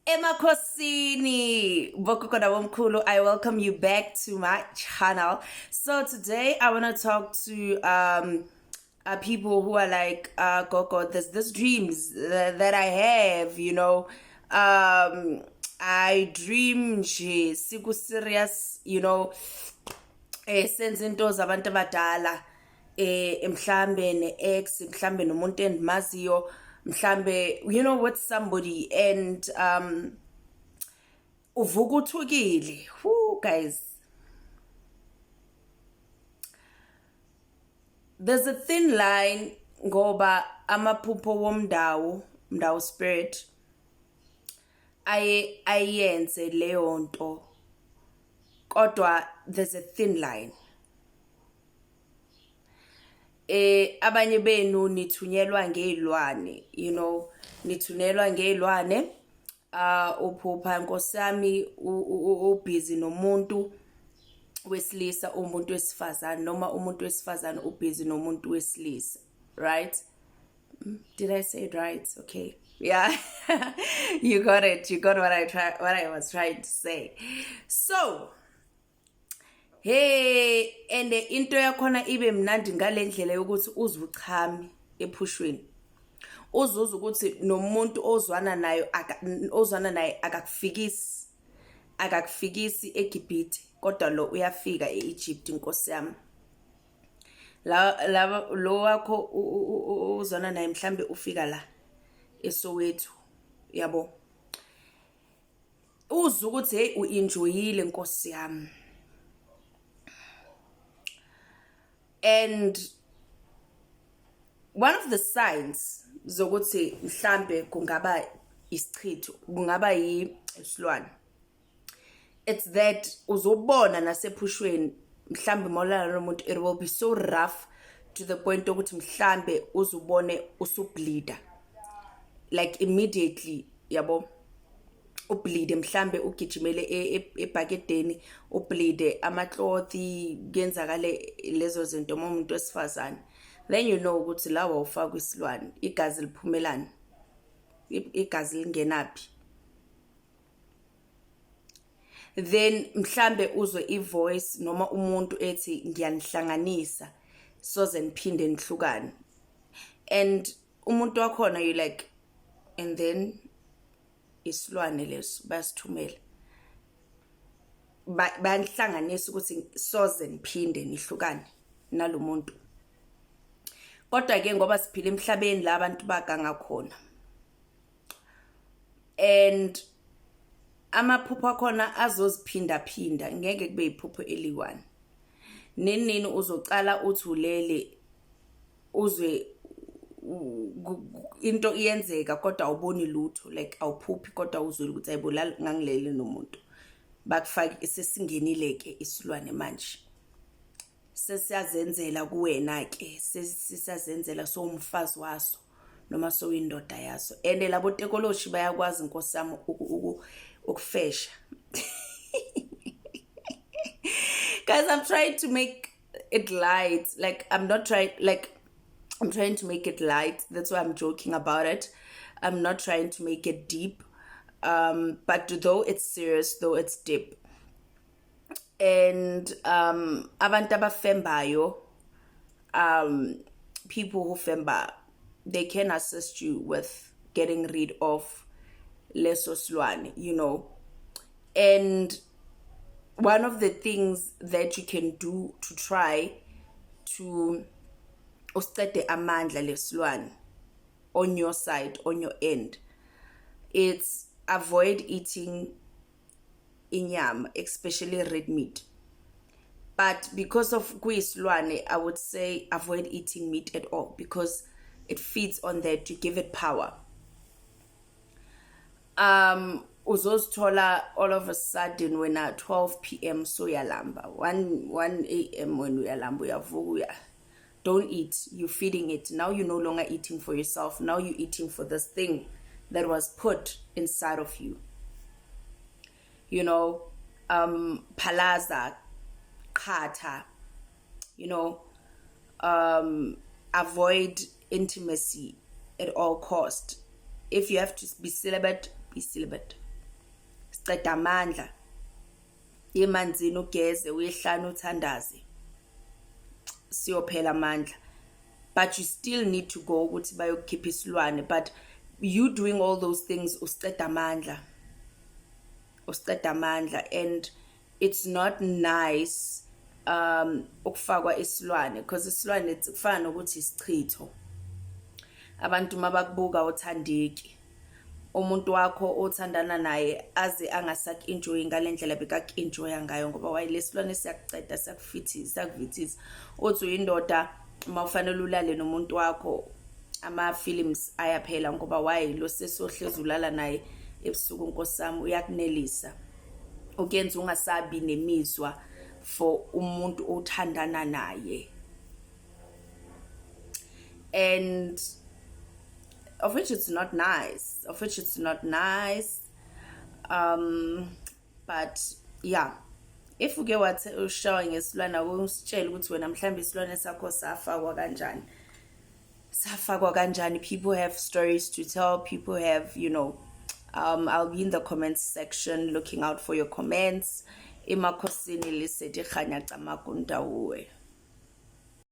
Emakhosini, Bokokoda Womkulu, I welcome you back to my channel. So today I want to talk to people who are like, Koko, there's this dreams that I have, you know. I dream nje siku serious, you know, senze into zabantu abadala, mhlambe ne-ex, mhlambe nomuntu endimaziyo, mhlambe, you know, with somebody, and uvuka uthukile. Whoo, guys, there's a thin line ngoba amaphupho womndau spirit ayenze leyo nto, kodwa there's a thin line. Abanye benu nithunyelwa ngezilwane, you know, nithunyelwa ngezilwane, uphupha Nkosi yami ubusy nomuntu wesilisa, umuntu wesifazane, noma umuntu wesifazane ubusy nomuntu wesilisa, right? Did I say it right? Okay. Yeah. You got it. You got what I was trying to say. So, hey, and into yakhona ibe mnandi ngalendlela yokuthi uzwe uchami ephushweni. Uzuzwa ukuthi nomuntu ozwana naye akakufikisi eGibhithe, kodwa lo uyafika eEgypt. Nkosi yami, lo wakho uzwana naye mhlambe ufika la eSoweto, yabo, uzwa ukuthi hey uenjoyile Nkosi yami. And one of the signs zokuthi mhlambe kungaba isichitho, kungaba isilwane, it's that uzobona nasephushweni mhlambe mawulala nomuntu, it will be so rough to the point ukuthi mhlambe uzubone usubleeda, like immediately, yabo, ubleed, mhlambe ugijimele ebhakedeni, ubleed amaklothi, kuyenzakale lezo zinto umuntu wesifazane. Then you know ukuthi lawa ufakwa isilwane, igazi liphumelana, igazi lingenapi. Then mhlambe uzwe ivoice noma umuntu ethi ngiyanihlanganisa soze niphinde nihlukane, and umuntu wakhona you like, and then isilwane leso basithumela banihlanganisa ukuthi soze niphinde nihlukane nalomuntu. Kodwa ke ngoba siphila emhlabeni la abantu baganga khona, and amaphupho akhona azoziphinda ngeke kube iphupho eliwani. Nini uzocala uthi ulele uzwe into iyenzeka kodwa awuboni lutho, like awuphuphi kodwa uzwe ukuthi ayibulala ngangilele nomuntu, bakufaka sesingenile ke isilwane manje, sesiyazenzela kuwena ke, sesiyazenzela somfazi waso noma soyindoda yaso. And labo tekology bayakwazi Nkosi yami ukufesha. Guys, I'm trying to make it light, like I'm trying to make it light. That's why I'm joking about it. I'm not trying to make it deep, but though it's serious, though it's deep. And abantu abafembayo, people who femba, they can assist you with getting rid of leso silwane, you know. And one of the things that you can do to try to usicede amandla lesilwane on your side, on your end, it's avoid eating inyama, especially red meat. But because of kuyisilwane, I would say avoid eating meat at all, because it feeds on that to give it power. Uzozithola all of a sudden when at 12 p.m. so uyalamba, 1 a.m. when uyalamba uyavuka. Don't eat, you're feeding it. Now you're no longer eating for yourself. Now you're eating for this thing that was put inside of you. You know, palaza, kata, you know, avoid intimacy at all cost. If you have to be celibate, be celibate. ceda amandla emanzini ugeze uyehlana uthandaze siyophela amandla. But you still need to go ukuthi bayokukhipha isilwane. But you doing all those things usiceda amandla, and it's not nice ukufakwa isilwane, because isilwane kufana nokuthi isichitho. Abantu mabakubuka uthandeki, umuntu wakho othandana naye aze angasak-enjoy ngalendlela bekak-enjoya ngayo, ngoba waye lesilwane siyakuceda, sakuvithisa. Uthi uyindoda mawufanele ulale nomuntu wakho, ama-feelings ayaphela, ngoba waye lo sesohlezi ulala naye ebusuku nkosami uyakunelisa, ukenza ungasabi nemizwa for umuntu othandana naye. And of which it's not nice, but yeah, if uke wathi ushawa ngesilwane, akusitshela ukuthi wena mhlambe isilwane sakho safakwa kanjani. People have stories to tell, people have, I'll be in the comments section looking out for your comments. Emakhosini lisedi khanya Mndau.